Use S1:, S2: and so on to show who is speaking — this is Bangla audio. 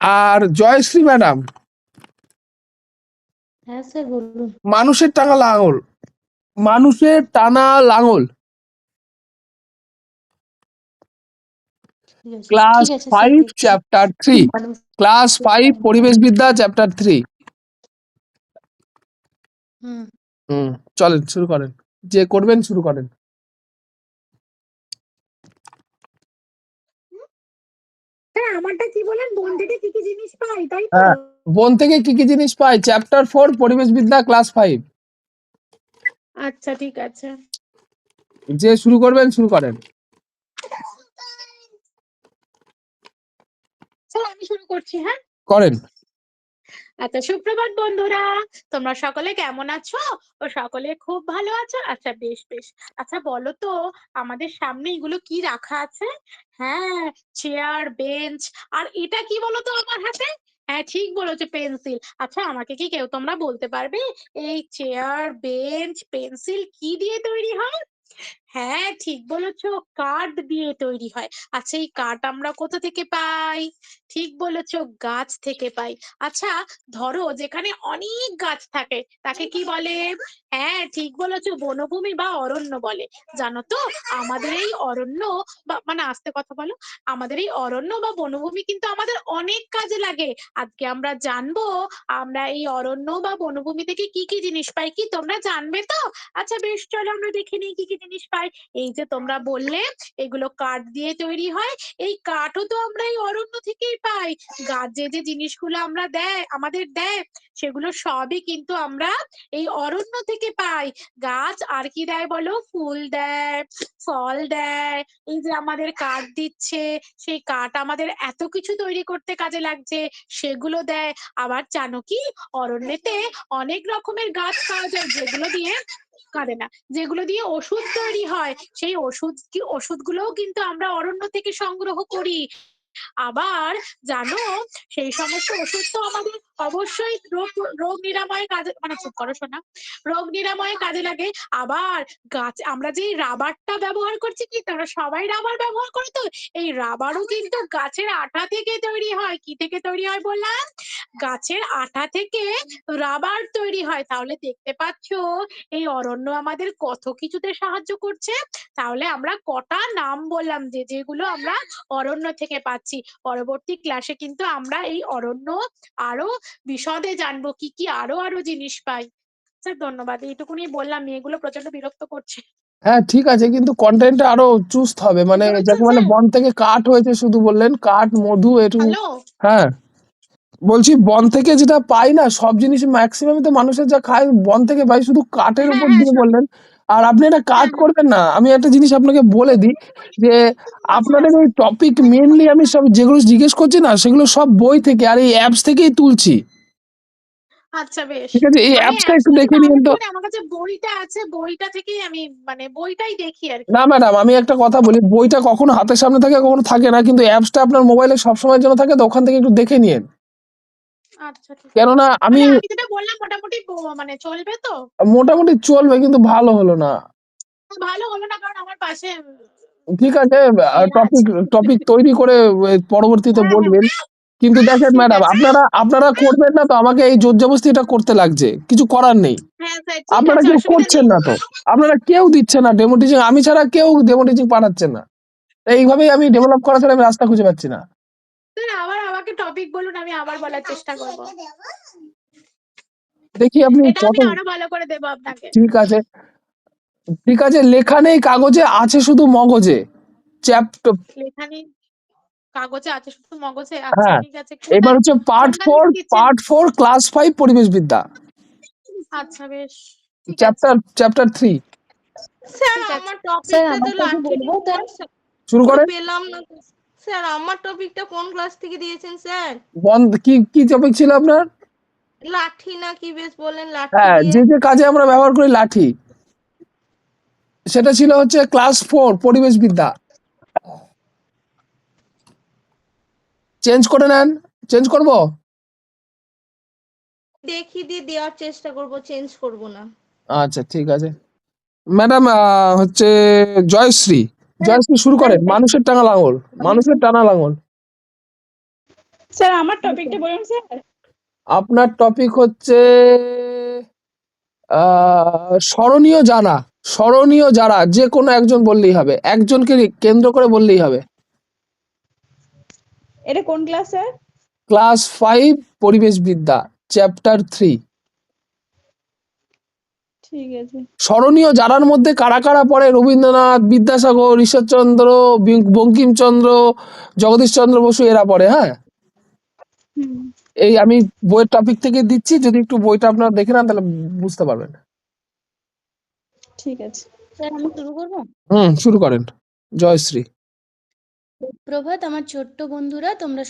S1: আর জয়শ্রী ম্যাডাম,
S2: হ্যাঁ স্যার বলুন।
S1: মানুষের টানা লাঙল, মানুষের টানা লাঙল, ক্লাস
S2: ঠিক আছে স্যার
S1: 5
S2: দেখছি।
S1: চ্যাপ্টার 3, ক্লাস 5 পরিবেশ বিদ্যা চ্যাপ্টার 3।
S2: হুম।
S1: চলেন শুরু করেন, যে করবেন শুরু করেন।
S2: স্যার আমারটা কি বলেন, বন থেকে কি কি জিনিস পাই তাই তো?
S1: হ্যাঁ, বন থেকে কি কি জিনিস পায়, চ্যাপ্টার 4 পরিবেশ বিদ্যা ক্লাস 5।
S2: আচ্ছা ঠিক আছে
S1: যে শুরু করবেন শুরু করেন।
S2: স্যার, আমি শুরু করছি। হ্যাঁ
S1: করেন।
S2: আচ্ছা, সুপ্রভাত বন্ধুরা, তোমরা সকলে কেমন আছো? ও সকলে খুব ভালো আছো? আচ্ছা বেশ বেশ। আচ্ছা বলো তো, আমাদের সামনে এগুলো কি রাখা আছে? হ্যাঁ, চেয়ার, বেঞ্চ। আর এটা কি বলো তো আমার হাতে? হ্যাঁ ঠিক বলেছো, পেন্সিল। আচ্ছা আমাকে কি কেউ তোমরা বলতে পারবে এই চেয়ার, বেঞ্চ, পেন্সিল কি দিয়ে তৈরি হয়? হ্যাঁ ঠিক বলেছো, কাঠ দিয়ে তৈরি হয়। আচ্ছা এই কাঠ আমরা কোথা থেকে পাই? ঠিক বলেছো, গাছ থেকে পাই। আচ্ছা ধরো যেখানে অনেক গাছ থাকে তাকে কি বলে? হ্যাঁ ঠিক বলেছো, বনভূমি বা অরণ্য বলে। জানো তো, আমাদের এই অরণ্য বা মানে আস্তে কথা বলো, আমাদের এই অরণ্য বা বনভূমি কিন্তু আমাদের অনেক কাজে লাগে। আজকে আমরা জানবো আমরা এই অরণ্য বা বনভূমি থেকে কি কি জিনিস পাই। কি তোমরা জানবে তো? আচ্ছা বেশ, চলো আমরা দেখে নিই কি কি জিনিস পাই। এই যে তোমরা বললে এগুলো কাঠ দিয়ে তৈরি হয়, এই কাঠও তো আমরা এই অরণ্য থেকেই পাই। গাছ যে যে জিনিসগুলো আমরা আমাদের দেয়, সেগুলো সবই কিন্তু আমরা এই অরণ্য থেকে পাই। গাছ আর কি দেয় বলো? ফুল দেয়, ফল দেয়। এই যে আমাদের কাঠ দিচ্ছে, সেই কাঠ আমাদের এত কিছু তৈরি করতে কাজে লাগছে, সেগুলো দেয়। আবার জানো কি, অরণ্যেতে অনেক রকমের গাছ পাওয়া যায় যেগুলো দিয়ে কাঁদে না, যেগুলো দিয়ে ওষুধ তৈরি হয়। সেই ওষুধগুলোও কিন্তু আমরা অরণ্য থেকে সংগ্রহ করি। আবার জানো, সেই সমস্ত ওষুধ তো আমাদের অবশ্যই রোগ রোগ নিরাময়ে কাজে, মানে চুপ করো শোনা, রোগ নিরাময়ে কাজে লাগে। আবার গাছ আমরা যে রাবারটা ব্যবহার করছি, কি তোমরা সবাই রাবার ব্যবহার করো তো? এই রাবারও কিন্তু গাছের আঠা থেকে তৈরি হয়। কি থেকে তৈরি হয় বললাম? গাছের আঠা থেকে রাবার তৈরি হয়। তাহলে দেখতে পাচ্ছ এই অরণ্য আমাদের কত কিছুতে সাহায্য করছে। তাহলে আমরা কটা নাম বললাম যে যেগুলো আমরা অরণ্য থেকে পাচ্ছি। পরবর্তী ক্লাসে কিন্তু আমরা এই অরণ্য আরো বিশদে জানবো কি কি আরো আরো জিনিস পাই। স্যার ধন্যবাদ, এইটুকুনি বললাম, মেয়েগুলো প্রচন্ড বিরক্ত করছে।
S1: হ্যাঁ ঠিক আছে, কিন্তু কন্টেন্টটা আরো চুস্ট হবে, মানে
S2: বুঝতে পারছেন
S1: যাকে মানে
S2: স্যার?
S1: বন থেকে কাঠ হয়েছে শুধু বললেন, কাঠ, মধু, একটু।
S2: হ্যালো।
S1: হ্যাঁ বলছি, বন থেকে যেটা পাই না সব জিনিস ম্যাক্সিমাম তো মানুষের যা খায় বন থেকে পাই, শুধু কাঠের
S2: হ্যাঁ
S1: উপর
S2: হ্যাঁ
S1: দিয়ে বললেন। আর আপনি একটা কাজ
S2: হ্যাঁ হ্যাঁ
S1: করবেন না, আমি একটা জিনিস আপনাকে বলে দিই যে
S2: আচ্ছা
S1: আপনাদের এই টপিক মেনলি আমি সব যেগুলো জিজ্ঞেস করছি না সেগুলো সব বই থেকে আর এই অ্যাপস থেকেই তুলছি।
S2: আচ্ছা বেশ।
S1: ঠিক আছে, এই
S2: আমি
S1: অ্যাপসটা
S2: অ্যাপস
S1: একটু
S2: থেকে
S1: দেখে
S2: নাও
S1: নিন তো।
S2: একটুখানি, আমার কাছে বইটা আছে, বইটা থেকেই আমি মানে বইটাই দেখি আর কি।
S1: না ম্যাডাম, আমি একটা কথা বলি, বইটা কখনো হাতের সামনে থাকে কখনো থাকে না, কিন্তু অ্যাপসটা আপনার মোবাইলে সবসময়ের জন্য থাকে, তো ওখান থেকে একটু দেখে নিন।
S2: আচ্ছা ঠিক আছে।
S1: কেননা আমি
S2: মানে আমি যেটা বললাম মোটামুটি মানে চলবে তো?
S1: মোটামুটি চলবে, কিন্তু ভালো হলো না।
S2: ভালো হলো না কারণ আমার পাশে
S1: ঠিক আছে,
S2: মেয়েরা
S1: টপিক
S2: আছে।
S1: টপিক তৈরি করে পরবর্তীতে
S2: হ্যাঁ হ্যাঁ
S1: বলবেন। কিন্তু দেখেন
S2: ঠিক
S1: ম্যাডাম,
S2: আছে।
S1: আপনারা আপনারা করবেন না তো, আমাকে এই জোর জবরদস্তি এটা করতে লাগছে, কিছু করার নেই।
S2: হ্যাঁ স্যার ঠিক
S1: আপনারা
S2: আছে,
S1: কেউ
S2: অসুবিধা
S1: করছেন
S2: নেই।
S1: না তো, আপনারা কেউ দিচ্ছে না ডেমো টিচিং, আমি ছাড়া কেউ ডেমো টিচিং পাঠাচ্ছেন না। তাই এইভাবেই আমি ডেভেলপ করা ছাড়া আমি রাস্তা খুঁজে পাচ্ছি না।
S2: স্যার আবার আমাকে টপিক বলুন, আমি আবার বলার চেষ্টা করব।
S1: দেখি আপনি
S2: এটা
S1: কত।
S2: আমি আরো ভালো করে দেবো আপনাকে।
S1: ঠিক আছে, ঠিক আছে, লেখা নেই কাগজে, আছে শুধু মগজে, চ্যাপ্টার।
S2: লেখা নেই কাগজে, আছে শুধু মগজে। আচ্ছা
S1: হ্যাঁ,
S2: ঠিক আছে,
S1: এবার
S2: কোনটা
S1: হচ্ছে পার্ট
S2: কোনটা
S1: 4,
S2: লিখেছেন?
S1: পার্ট 4 ক্লাস 5 পরিবেশ বিদ্যা,
S2: আচ্ছা বেশ, ঠিক আছে
S1: চ্যাপ্টার 3।
S3: স্যার
S2: ঠিক আছে।
S3: আমার
S2: স্যার
S3: টপিকটা তো
S2: আমারটা কি
S3: লাঠি
S2: বলবো স্যার?
S1: শুরু
S3: করে
S1: করেন।
S3: পেলাম না তো। স্যার আমার টপিকটা কোন ক্লাস থেকে দিয়েছেন স্যার?
S1: বন্ধ কি কি টপিক ছিল আপনার?
S3: লাঠি না কি বেশ বললেন, লাঠি
S1: হ্যাঁ,
S3: দিয়ে।
S1: যে যে কাজে আমরা ব্যবহার করি লাঠি, সেটা ছিল হচ্ছে ক্লাস 4 পরিবেশ বিদ্যা। চেঞ্জ করে নেন, চেঞ্জ করব।
S3: দেখি দিয়ে দেওয়ার চেষ্টা করব, চেঞ্জ করব না।
S1: আচ্ছা ঠিক আছে ম্যাডাম, হচ্ছে জয়শ্রী, জয়শ্রী শুরু করেন। মানুষের টানা লাঙল, মানুষের টানা লাঙল।
S4: স্যার আমার টপিকটা বলুন স্যার।
S1: আপনার টপিক হচ্ছে স্মরণীয় যারা, স্মরণীয় যারা যে কোনো একজন বললেই হবে, একজনকে কেন্দ্র করে বললেই হবে।
S4: এটা কোন ক্লাস স্যার?
S1: ক্লাস 5 পরিবেশ বিদ্যা চ্যাপ্টার 3।
S4: ঠিক আছে।
S1: স্মরণীয় যারার মধ্যে কারা কারা পড়ে? রবীন্দ্রনাথ, বিদ্যাসাগর, ঈশ্বরচন্দ্র, বঙ্কিমচন্দ্র, জগদীশচন্দ্র বসু এরা পড়ে। হ্যাঁ,
S4: হুম,
S1: এই আমি বইয়ের টপিক থেকে দিচ্ছি, যদি একটু বইটা আপনারা দেখে নেন তাহলে বুঝতে পারবেন।
S4: ঠিক আছে।
S5: স্যার আমি শুরু করবো।
S1: শুরু করেন। জয়শ্রী।
S5: সুপ্রভাত আমার ছোট্ট বন্ধুরা, তোমরা